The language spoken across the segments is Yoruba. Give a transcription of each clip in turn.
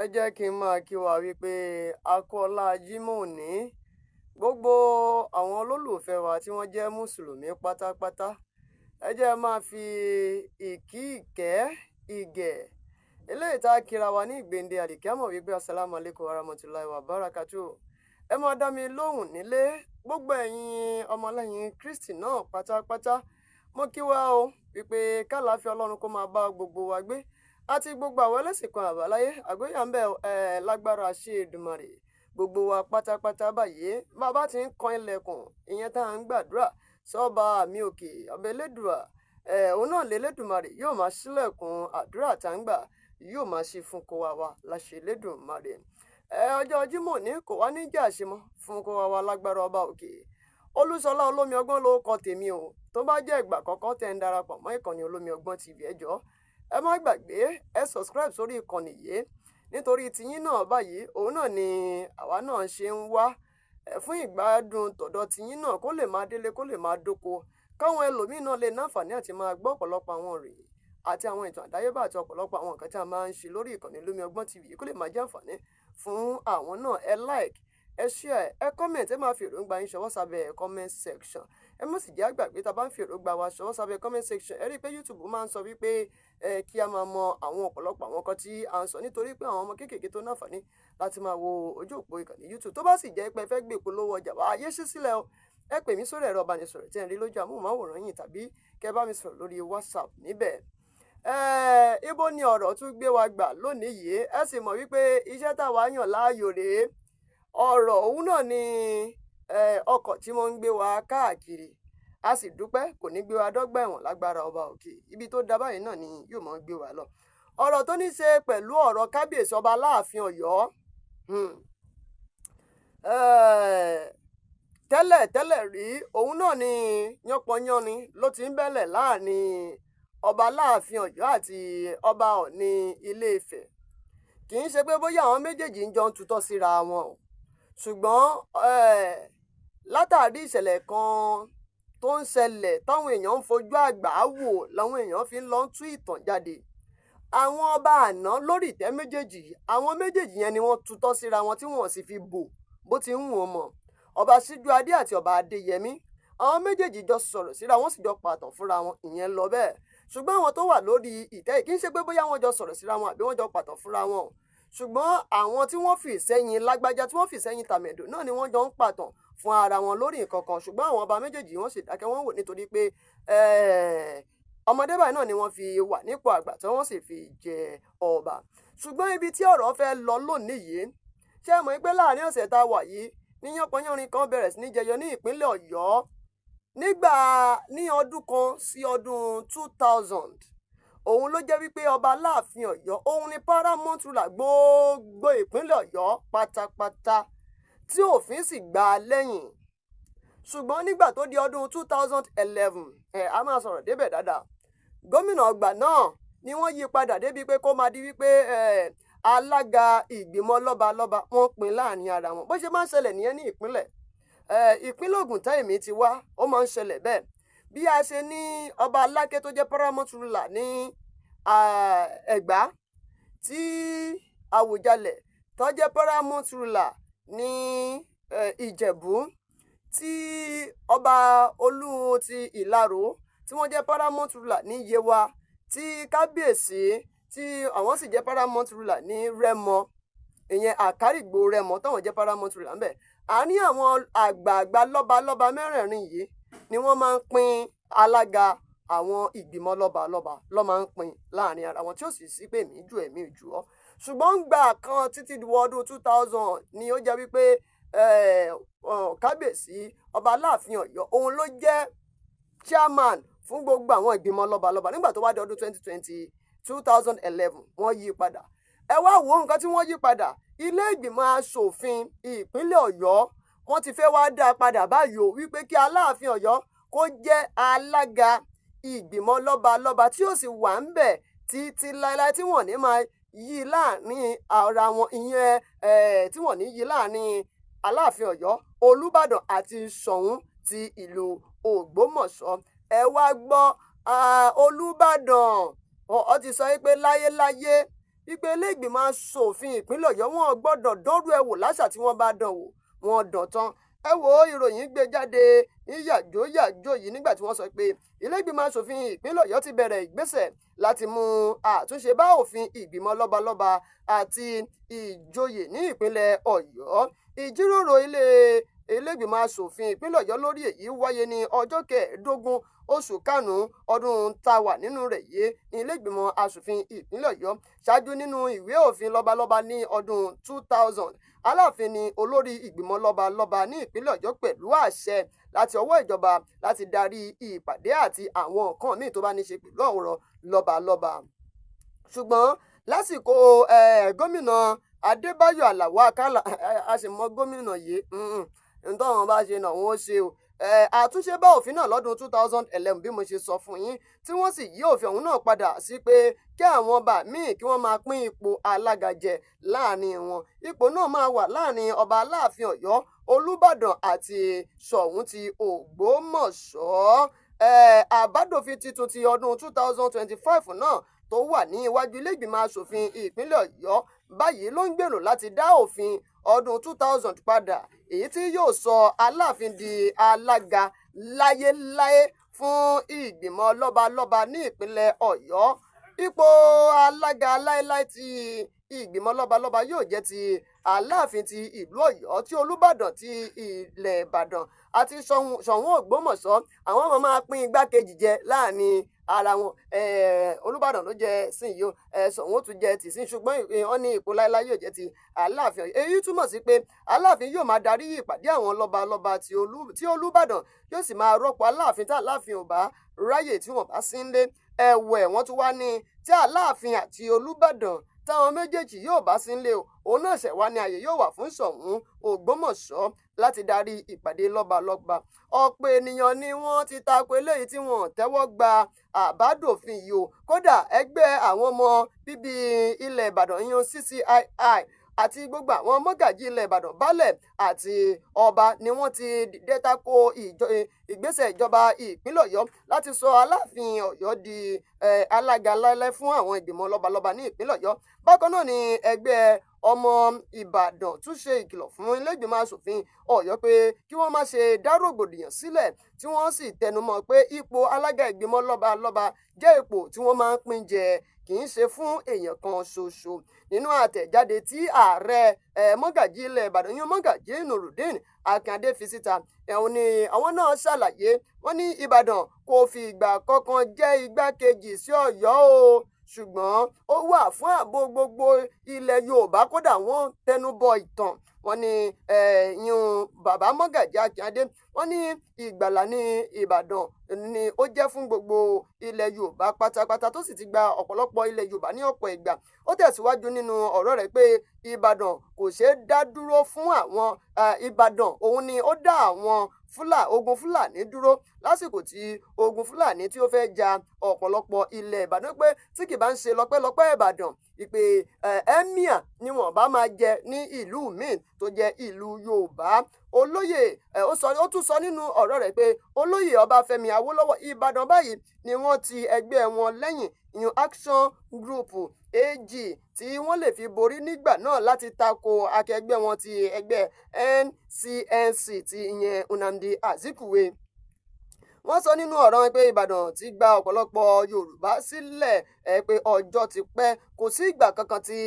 ẹ jẹ́ kí n máa kí wa wípé a kú ọlá Jímọ̀ òní. Gbogbo àwọn olólùfẹ́ wa tí wọ́n jẹ́ Mùsùlùmí pátápátá, ẹ jẹ́ máa fi ìkẹ́ ìgẹ̀ eléyìí tá a kíra wa ní ìgbéǹde àlìkámọ̀ wípé assalamu alaikum warahmatullahi wabarakatuh. Ẹ máa dá mi lóhùn nílé, gbogbo ẹ̀yin ọmọlẹ́yìn Kristi náà pátápátá. Mo kí wa o wípé kálàáfíà Ọlọ́run kó máa bá gbogbo wa gbé. Àti gbogbo àwọn ẹlẹ́sìn kan àbáláyé àgbéyà ń bẹ lágbára ṣe Èdùmàrè gbogbo wa pátápátá báyìí bàbá ti ń kan ilẹ̀kùn ìyẹn tá à ń gbàdúrà sọ́ba àmì òkè ọbẹ̀ Elédùà òun náà lélẹ́dùmarè yóò máa ṣílẹ̀kùn àdúrà tá ń gbà yóò máa ṣe fún kó wa láṣẹ Elédùmarè. Ọjọ́ Jímọ̀ ní kò wá ní jà ṣe mọ́ fún kó wa lágbára ọba òkè. Olúṣọlá olómi ọgbọ́n ló kọ tèmi o, tó bá jẹ́ ìgbà àkọ́kọ́ tẹ́ ń darapọ̀ mọ́ ìkànnì olómi ọgbọ́n TV ẹ jọ̀ọ́ ẹ má gbàgbé ẹ subscribe sórí ìkànnì yìí nítorí tiyín náà báyìí òun náà ni àwa náà ṣe ń wá fún ìgbádùn tọ̀dọ̀ tiyín náà kó lè máa délé kó lè máa dóko káwọn ẹlòmíín náà lè náǹfààní àti máa gbọ́ ọ̀pọ̀lọpọ̀ àwọn ìròyìn àti àwọn ìtàn àdáyébá àti ọ̀pọ̀lọpọ̀ àwọn nǹkan tí a máa ń ṣe lórí ìkànnì olómi ọgbọ́n TV kó lè máa jẹ́ àǹfààní fún àwọn náà. Ẹ like ẹ share ẹ comment ẹ máa fi èròǹgbà yín ṣọwọ́ sábẹ́ comment section. Ẹ má sì jẹ́ àgbàgbé tá a bá ń fi èròǹgbà wa ṣọwọ́ sábẹ́ comment section. Ẹ rí i pé YouTube máa ń sọ wípé kí a máa mọ àwọn ọ̀pọ̀lọpọ̀ àwọn kan tí a ń sọ nítorí pé àwọn ọmọ kéékèèké tó náǹfààní láti máa wo ojú òpó ìkànnì YouTube. Tó bá sì jẹ́ pé ẹ fẹ́ gbé ìpolówó ọjà wá ayé ṣí sílẹ̀ o, ẹ pè mí sórí ẹ̀rọ ìbánisọ̀rọ̀ tí ẹ rí lójú amóhùnmáwòrán yìí tàbí kẹ́ bá mi sọ̀rọ̀ lórí WhatsApp níbẹ̀. Ibo ni ọ̀rọ̀ tún gbé wa gbà lónìí yìí, ẹ sì mọ̀ wípé iṣẹ́ táwa yàn láàyò rèé. Ọ̀rọ̀ òun náà ni ọkọ̀ tí wọ́n ń gbé wa káàkiri, a sì dúpẹ́ kò ní gbé wa dọ́gba ẹ̀wọ̀n lágbára ọba òkè. Ibi tó dá báyìí náà ni yóò máa gbé wa lọ. Ọ̀rọ̀ tó ní ṣe pẹ̀lú ọ̀rọ̀ kábíyèsí ọba Aláàfin Ọ̀yọ́. Tẹ́lẹ̀ rí òun náà ni yánpọnyánni ló ti ń bẹ́lẹ̀ láàrin ọba Aláàfin Ọ̀yọ́ àti ọba Ọ̀ọ̀ni Ilé Ifẹ̀. Kì í ṣe pé bóyá àwọn méjèèjì ń jọ ń tutọ́ síra wọn o, ṣùgbọ́n látàrí ìṣẹ̀lẹ̀ kan tó ń ṣẹlẹ̀ táwọn èèyàn ń fojú àgbà wò làwọn èèyàn fi ń lọ tú ìtàn jáde. Àwọn ọba àná lórí ìtẹ́ méjèèjì, àwọn méjèèjì yẹn ni wọ́n tutọ́ síra wọn tí wọ́n sì fi bò bó ti ń wọ̀n mọ̀. Ọba Síjú Adé àti ọba Adéyẹmí, àwọn méjèèjì jọ sọ̀rọ̀ síra wọ́n sì jọ pàtàn fúnra wọn, ìyẹn lọ bẹ́ẹ̀. Ṣùgbọ́n àwọn tó wà lórí ìtẹ́ kì í ṣe pé bóyá wọ́n jọ sọ̀rọ̀ síra wọn àbí wọ́n jọ pàtàn fúnra wọn, ṣùgbọ́n àwọn tí wọ́n fi ìsẹ́yìn lágbájá tí wọ́n fi ìsẹ́yìn tàmẹ̀dò náà ni wọ́n jọ ń pàtàn fún ara wọn lórí nǹkan kan. Ṣùgbọ́n àwọn ọba méjèèjì wọ́n sì dákẹ́ wọ́n wò nítorí pé ọmọdé báyìí náà ni wọ́n fi wà nípò àgbà tí wọ́n sì fi jẹ ọba. Ṣùgbọ́n ibi tí ọ̀rọ̀ fẹ́ lọ lónìí yìí, ṣé ẹ mọ̀ pé láàrin ọ̀sẹ̀ tá a wà yìí ní yánpọnyánrin kan bẹ̀rẹ̀ sí ní jẹyọ ní ìpínlẹ̀ Ọ̀yọ́ ní ọdún kan sí ọdún 2000. Òun ló jẹ́ wípé ọba Aláàfin Ọ̀yọ́ òun ni paramount ruler gbogbo ìpínlẹ̀ Ọ̀yọ́ pátápátá tí òfin sì gbà á lẹ́yìn. Ṣùgbọ́n nígbà tó di ọdún 2011 a máa sọ̀rọ̀ débẹ̀ dáadáa, gómìnà ọgbà náà ni wọ́n yí padà débi pé kó máa di wípé alága ìgbìmọ̀ lọ́balọ́ba wọ́n pín láàrin ara wọn bó ṣe máa ń ṣẹlẹ̀ nìyẹn ní ìpínlẹ̀ Ògùn táìmí ti wá ó máa ń ṣẹlẹ̀ bẹ́ẹ̀. Bí a ṣe ní ọba Aláké tó jẹ́ paramount ruler ní Ẹ̀gbá, tí Àwùjalẹ̀ tó jẹ́ paramount ruler ní Ìjẹ̀bú, tí ọba Olú ti Ìlaró tí wọ́n jẹ́ paramount ruler ní Yewa, tí kábíyèsí tí àwọn sì jẹ́ paramount ruler ní Rẹ́mọ, ìyẹn Àkárìgbò Rẹ́mọ táwọn jẹ́ paramount ruler ńbẹ̀. Àárín àwọn àgbààgbà lọ́balọ́ba mẹ́rẹ̀ẹ̀rin yìí ni wọ́n máa ń pín alága àwọn ìgbìmọ̀ lọ́balọ́ba ló máa ń pín láàrin ara wọn tí ó sì sí pé èmi jù èmi jù ọ́. Ṣùgbọ́n gbà kan títí di ọdún 2000 ni ó jẹ́ wípé kábíyèsí ọba Aláàfin Ọ̀yọ́ òun ló jẹ́ chairman fún gbogbo àwọn ìgbìmọ̀ lọ́balọ́ba. Nígbà tó wá di ọdún 2011 wọ́n yí padà. Ẹ wá wo nǹkan tí wọ́n yí padà, ilé ìgbìmọ̀ aṣòfin ìpínlẹ̀ Ọ̀yọ́ wọ́n ti fẹ́ wá dá a padà báyìí o wípé kí Aláàfin Ọ̀yọ́ kó jẹ́ alága ìgbìmọ̀ lọ́balọ́ba tí ó sì wà ń bẹ̀ títí láéláé tí wọ́n ní máa yí láàrin ara wọn, ìyẹn tí wọ́n ní yí láàrin Aláàfin Ọ̀yọ́, Olúbàdàn àti Ṣọ̀ún ti ìlú Ògbómọ̀ṣọ́. Ẹ wá gbọ́ Olúbàdàn ó ti sọ pé láyéláyé wípé ilé ìgbìmọ̀ aṣòfin ìpínlẹ̀ Ọ̀yọ́ wọn gbọ́dọ̀ dánrú ẹ̀ wò láṣà tí wọ́n bá dán wò wọn dán tán. Ẹ wo ìròyìn gbé jáde ní yàjóyàjó yìí nígbà tí wọ́n sọ pé ilé ìgbìmọ̀ aṣòfin ìpínlẹ̀ Ọ̀yọ́ ti bẹ̀rẹ̀ ìgbésẹ̀ láti mú àtúnṣe bá òfin ìgbìmọ̀ lọ́balọ́ba àti ìjòyè ní ìpínlẹ̀ Ọ̀yọ́. Ìjíròrò ilé ìgbìmọ̀ aṣòfin ìpínlẹ̀ Ọ̀yọ́ lórí èyí wáyé ní ọjọ́ 15 oṣù karùn-ún ọdún tá a wà nínú rẹ̀ yìí ní ilé ìgbìmọ̀ aṣòfin ìpínlẹ̀ Ọ̀yọ́. Ṣáájú nínú ìwé òfin lọ́balọ́ba ní ọdún 2000, Alafin ni olórí ìgbìmọ̀ lọ́balọ́ba ní ìpínlẹ̀ Ọ̀yọ́ pẹ̀lú àṣẹ láti ọwọ́ ìjọba láti darí ìpàdé àti àwọn nǹkan míì tó bá ní ṣe pẹ̀lú ọ̀rọ̀ lọ́balọ́ba. Ṣùgbọ́n lásìkò gómìnà Adébáyọ̀ Àlàó Àkàlà a sì mọ gómìnà yìí nítorí wọn bá ṣe náà wọn ó ṣe o. Àtúnṣe bá òfin náà lọ́dún 2011 bí mo ṣe sọ fún yín tí wọ́n sì yí òfin ọ̀hún náà padà sí pé kí àwọn ọba míì kí wọ́n máa pín ipò alága jẹ láàrin wọn. Ipò náà máa wà láàrin ọba Aláàfin Ọ̀yọ́ Olúbàdàn àti Ṣọ̀ún ti Ògbómọ̀ṣọ́. Àbádòfin tuntun ti ọdún 2025 náà tó wà ní iwájú ilé ìgbìmọ̀ aṣòfin ìpínlẹ̀ Ọ̀yọ́ báyìí ló ń gbèrò láti dá òfin ọdún 2000 padà èyí tí yóò sọ Aláàfin di alága láyéláyé fún ìgbìmọ̀ lọ́balọ́ba ní ìpínlẹ̀ Ọ̀yọ́. Ipò alága láéláé tí ìgbìmọ̀ lọ́balọ́ba yóò jẹ́ ti Aláàfin ti ìlú Ọ̀yọ́ tí Olúbàdàn ti ilẹ̀ Ìbàdàn àti Ṣọ̀ún Ògbómọ̀ṣọ́ àwọn ọmọ máa pín igbákejì jẹ láàrin ara wọn. Olúbàdàn ló jẹ sìn yìí o, Ṣọ̀ún ó tún jẹ tìsín ṣùgbọ́n wọ́n ní ipò láéláé yóò jẹ́ ti Aláàfin Ọ̀yọ́. Èyí túmọ̀ sí pé Aláàfin yóò máa darí ìpàdé àwọn lọ́balọ́ba tí Olúbàdàn yóò sì máa rọ́pò Aláàfin tí Aláàfin ò bá ráyè tí wọ́n bá sí nílé. Ẹ̀wẹ̀ wọ́n tún wá ní tí Aláàfin àti Olúbàdàn táwọn méjèèjì yóò bá sí nílé o òun náà ṣẹ̀ wá ní ààyè yóò wà fún Ṣọ̀ún Ògbómọ̀ṣọ́ láti darí ìpàdé lọ́balọ́ba. Ọ̀pọ̀ ènìyàn ni wọ́n ti tako eléyìí tí wọ́n tẹ́wọ́ gba àbádòfin yìí o. Kódà ẹgbẹ́ àwọn ọmọ bíbí ilẹ̀ Ìbàdàn yan CCII àti gbogbo àwọn mọ́gàjí ilẹ̀ Ìbàdàn baálẹ̀ àti ọba ni wọ́n ti dìde tako ìgbésẹ̀ ìjọba ìpínlẹ̀ Ọ̀yọ́ láti sọ Aláàfin Ọ̀yọ́ di alága láéláé fún àwọn ìgbìmọ̀ lọ́balọ́ba ní ìpínlẹ̀ Ọ̀yọ́. Bákan náà ni ẹgbẹ́ ọmọ Ìbàdàn tún ṣe ìkìlọ̀ fún ilé ìgbìmọ̀ aṣòfin Ọ̀yọ́ pé kí wọ́n má ṣe dá rògbòdìyàn sílẹ̀ tí wọ́n sì tẹnumọ́ pé ipò alága ìgbìmọ̀ lọ́balọ́ba jẹ́ ipò tí wọ́n máa ń pín jẹ kì í ṣe fún èèyàn kan ṣoṣo. Nínú àtẹ̀jáde tí ààrẹ mọ́gàjí ilẹ̀ Ìbàdàn yan mọ́gàjí Nurudeen Akíndé fi síta ẹ̀hún ni àwọn náà ṣàlàyé wọ́n ní Ìbàdàn kò fi ìgbà kankan jẹ́ igbákejì sí Ọ̀yọ́ o ṣùgbọ́n ó wà fún ààbò gbogbo ilẹ̀ Yorùbá kódà wọ́n tẹnubọ ìtàn wọ́n ní yun bàbá mọ́gàjí Akíndé wọ́n ní ìgbàlà ní Ìbàdàn ni ó jẹ́ fún gbogbo ilẹ̀ Yorùbá pátápátá tó sì ti gba ọ̀pọ̀lọpọ̀ ilẹ̀ Yorùbá ní ọ̀pọ̀ ìgbà. Ó tẹ̀síwájú nínú ọ̀rọ̀ rẹ̀ pé Ìbàdàn kò ṣeé dá dúró fún àwọn Ìbàdàn òun ni ó dá àwọn ogun Fúlàní dúró lásìkò tí ogun Fúlàní tí ó fẹ́ ja ọ̀pọ̀lọpọ̀ ilẹ̀ Ìbàdàn pé tí kì bá ń ṣe lọ́pẹ́lọpẹ́ Ìbàdàn ìpè emir ni wọ́n bá máa jẹ ní ìlú míì tó jẹ́ ìlú Yorùbá. Olóyè ó tún sọ nínú ọ̀rọ̀ rẹ̀ pé olóyè Ọbáfẹ́mi Awólọ́wọ̀ Ìbàdàn báyìí ni wọ́n ti ẹgbẹ́ wọn lẹ́yìn ìyún Action Group AG tí wọ́n lè fi borí nígbà náà láti tako akẹgbẹ́ wọn ti ẹgbẹ́ NCNC ti ìyẹn Nnamdi Azikiwe. Wọ́n sọ nínú ọ̀rọ̀ wọn pé Ìbàdàn ti gba ọ̀pọ̀lọpọ̀ Yorùbá sílẹ̀ pé ọjọ́ ti pẹ́ kò sí ìgbà kankan tí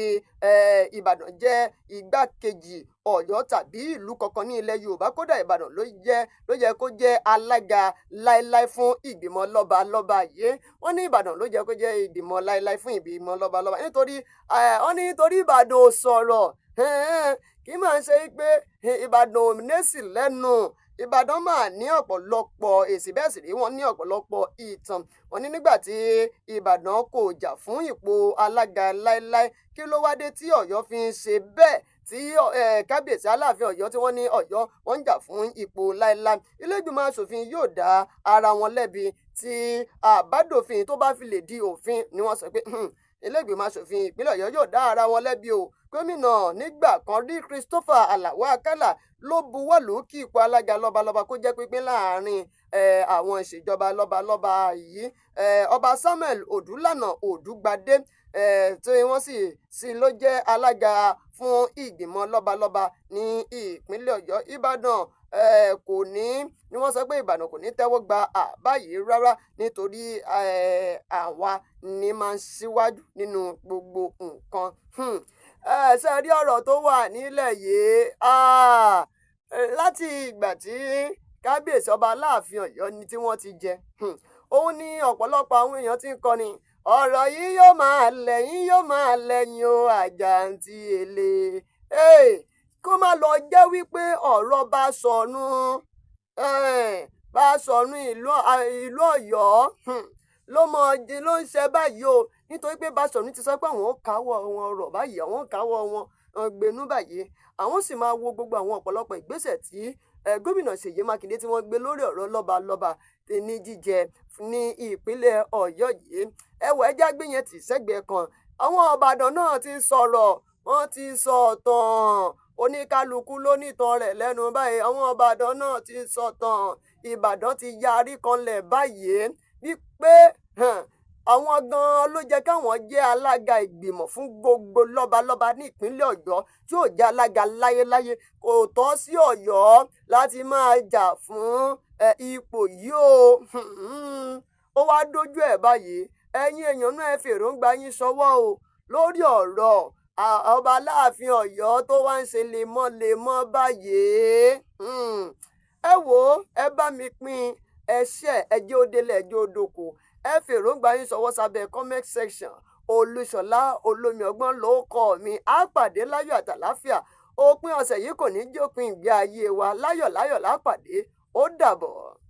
Ìbàdàn jẹ́ igbákejì Ọ̀yọ́ tàbí ìlú kankan ní ilẹ̀ Yorùbá kódà Ìbàdàn ló yẹ kó jẹ́ alága láéláé fún ìgbìmọ̀ lọ́balọ́ba yìí. Wọ́n ní Ìbàdàn ló jẹ́ kó jẹ́ ìgbìmọ̀ láéláé fún ìgbìmọ̀ lọ́balọ́ba nítorí Ìbàdàn ò sọ̀rọ̀ kì í máa ń ṣe pé Ìbàdàn ò nésì lẹ́nu. Ìbàdàn máa ní ọ̀pọ̀lọpọ̀ èsì bẹ́ẹ̀ sì rí wọn ní ọ̀pọ̀lọpọ̀ ìtàn. Wọ́n ní nígbà tí Ìbàdàn kò jà fún ipò alága láéláé kí ló wá dé tí Ọ̀yọ́ fi ń ṣe bẹ́ẹ̀ tí kábíyèsí Aláàfin Ọ̀yọ́ tí wọ́n ní Ọ̀yọ́ wọ́n ń jà fún ipò láéláé. Ilé ìgbìmọ̀ aṣòfin yóò dá ara wọn lẹ́bi tí àbádòfin tó bá fi lè di òfin ni wọ́n sọ pé ilé ìgbìmọ̀ aṣòfin ìpínlẹ̀ Ọ̀yọ́ yóò dá ara wọn lẹ́bi o. Gómìnà nígbà kan rí Christopher Alao Akala ló buwọ́lù kí ipò alága lọ́balọ́ba kó jẹ́ pínpín láàrin àwọn ìṣèjọba lọ́balọ́ba yìí. Ọba Samuel Odúlànà Odúgbadé tí wọ́n sì ló jẹ́ alága fún ìgbìmọ̀ lọ́balọ́ba ní ìpínlẹ̀ Ọ̀yọ́. Ìbàdàn kò ní ni wọ́n sọ pé Ìbàdàn kò ní tẹ́wọ́ gba àbá yìí rárá nítorí àwa ni máa ń síwájú nínú gbogbo nǹkan. Ṣé rí ọ̀rọ̀ tó wà nílẹ̀ yìí láti ìgbà tí kábíyèsí ọba Aláàfin Ọ̀yọ́ ni tí wọ́n ti jẹ òun ni ọ̀pọ̀lọpọ̀ àwọn èèyàn ti ń kọrin ọ̀rọ̀ yìí yóò máa lẹ́yìn o àjàǹtí èlé kó má lọ jẹ́ wípé ọ̀rọ̀ Báṣọ̀run ìlú Ọ̀yọ́ ló ń ṣe báyìí o nítorí pé Báṣọ̀run ti sọ pé àwọn ò káwọ́ wọn rọ̀ báyìí àwọn ò káwọ́ wọn gbénú báyìí àwọn sì máa wo gbogbo àwọn ọ̀pọ̀lọpọ̀ ìgbésẹ̀ tí gómìnà Ṣèyí Mákindé tí wọ́n gbé lórí ọ̀rọ̀ lọ́balọ́ba ní jíjẹ ní ìpínlẹ̀ Ọ̀yọ́ yìí ẹjá gbé yẹn tì sẹ́gbẹ̀ẹ́ kan àwọn Ìbàdàn náà ti sọ̀rọ̀ wọ́n ti sọ tán oníkálukú ló nìtàn rẹ̀ lẹ́nu báyìí àwọn Ìbàdàn náà ti sọ tán Ìbàdàn ti yarí kanlẹ̀ báyìí wípé àwọn gan-an ló jẹ́ káwọn jẹ́ alága ìgbìmọ̀ fún gbogbo lọ́balọ́ba ní ìpínlẹ̀ Ọ̀yọ́ tí ò jẹ́ alága láyéláyé kò tọ́ sí Ọ̀yọ́ láti máa jà fún ipò yìí o ó wá dójú ẹ̀ báyìí ẹ̀yin èèyàn náà ẹ fèròǹgbà yín ṣọwọ́ o lórí ọ̀rọ̀ ọba Aláàfin Ọ̀yọ́ tó wá ń ṣe lemọ́lemọ́ báyìí ẹ wò ó ẹ bá mi pín ẹṣẹ ẹjẹ òdele ẹjẹ òdòkó ẹ fèròǹgbà yín ṣọwọ́ sábẹ́ comment section Olúṣọlá Olómiọgbọ́n ló kọ mi á pàdé láyọ̀ àtàláfíà òpin ọ̀sẹ̀ yìí kò ní jópin ìgbé ayé wa láyọ̀ lápàdé ó dàbọ̀.